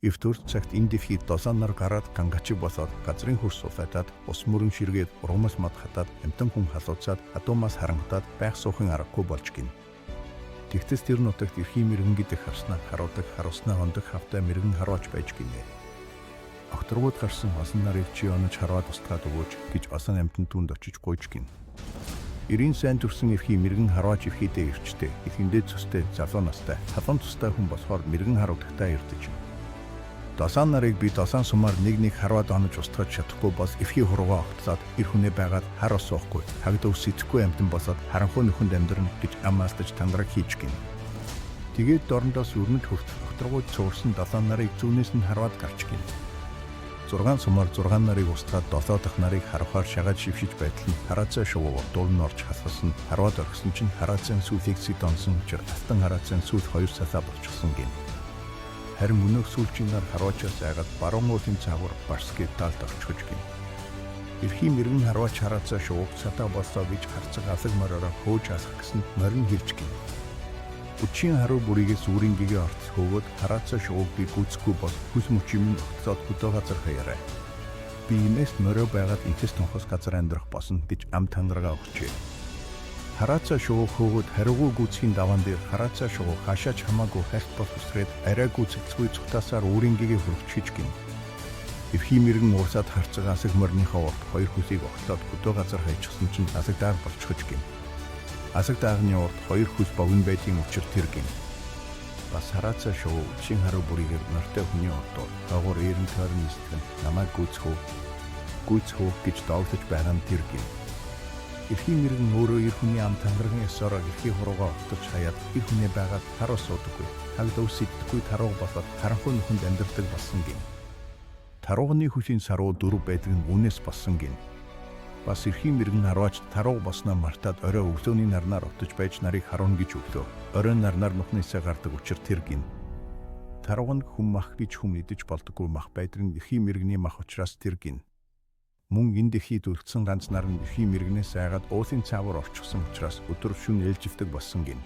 Эвтөр цагт энэ дэлхийд досоон нар гараад гангачиг болоод газрын хөрс сулаатаад ус мөрөн ширгээд ургамас мод хатаад амтан хүн халууцаад адуумаас харангатаад байх суухын аргагүй болж гин. Тэгтэл тэр нутагт эрхийн мэрэгэн гэдэг харснаа харуулдаг харуулснаа ондог хавтай мэрэгэн харуулж байж гинэ. Огторгууд гарсан осон нарыг чи онож хараад устгаад өгөөч гэж осон амтан түнд очиж гуйж гин. Ирийн сайн төрсэн эрхийн мэрэгэн харуулж ирэхидээ ирчтэй, ихэндээ цөстэй, залуу настай, халуун тустай хүн болохоор мэрэгэн харуулдагтаа ирдэж. Досоон нарыг би досоон сумаар нэг хараад онож устгаж чадахгүй бол эрхий хуруугаа огтлоод эр хүнээ байгаад хар ус суухгүй, хагдав сэтгэхгүй амтан босоод харанхуй нөхөнд амьдрна гэж амаалтаж тандраг хийж гин. Тэгээд дорндоос өрнөж хөвт огторгууд цуурсан досоон нарыг зүүнээс нь хараад гарч гин. 6 сумаар 6 нарыг устгаад 7 дахь нарыг харахаар шагаад шившиж байтал нь хараацаа шувуу дуулн орж хасгасан хараад оргисон чинь хараацын сүүлийг зэд онсон учир алтан хараацын сүүл 2 салаа болчихсон гин. Харин өнөөх сүүлчийнээр харуучаас айгаад баруун уулын цаагуур барсгийн талд орчхож гин. Эрхийн мэрэгэн харууч хараацаа шууг сатаа болсоо гэж харцаг алаг мороор хөөж алах гэсэн морин хэлж гин. Үчийн харуу бүрийгээс үүрийн гэгээ орц хөвөөд хараацаа шууг би гүйцэхгүй бол хүс мөчим огцоод хөдөө газар хаяраа. Би инээс морио байгаад интэс тонхос газар амьдрах босно гэж ам танаргаа өгчээ. Хараацаа шууг хөвөөд хариугүй гүйцхийн даваан дээр хараацаа шууг хашаач хамаагүй хайрт бос үсрээд арай гүйцэлцгүй цухтасаар үүрийн гэгээ хөрөгчиж гин. Эрхийн мэрэгэн уурсаад харцаг асаг морныхоо урт хоёр хүсийг огтоод хөдөө газар хайчихсан чинь асагдаар болчихож гин. Асаг даагны урд хоёр хүс богино байдгийн учир тэр гин. Бас хараацаа шуу чин харуу бүрийгээр нартай хүний урдууд доогуур эрен тойрны эсрэг намайг гүйцхүү гэж доогдож байгаа нь тэр гин. Эрхийн мэрэгэн өөрөө эр хүний ам тангаргийн ёсоор эрхийн хуруугаа огтож хаяад эр хүнээ байгаад харуу суудаггүй, хагд өсөдөггүй таруу болоод харанхуй нөхөнд амьдардаг болсон гин. Таруугны хүсийн саруу дөрв байдаг нь үнээс болсон гин. Бас эрхийн мэрэгэн харуулж таруу босноо мартаад орой өглөөний нарнаар утаж байж нарыг харуун гэж өглөө. Оройн нарнаар нухнысаа гардаг учир тэр гин. Тарууг нь хүм мах гэж хүм идэж болдоггүй мах байдаг нь эрхийн мэрэгний мах учраас тэр гин. Мөн энэ дэхийд өргөцсөн ганц нар нь эрхийн мэрэгнээс айгаад уулын цаавар орчихсон учраас өдөр шөнө ээлжилдэг болсон гин.